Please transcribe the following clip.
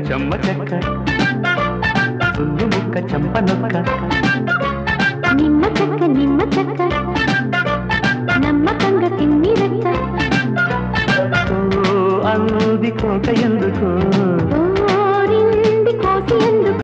చెమ్మ చెక్క సుల్లు ముక్క చెంప నొక్క నిమ్మ చెక్క నమ్మకంగా తిన్ని రెక్క అంది కోక ఎందుకో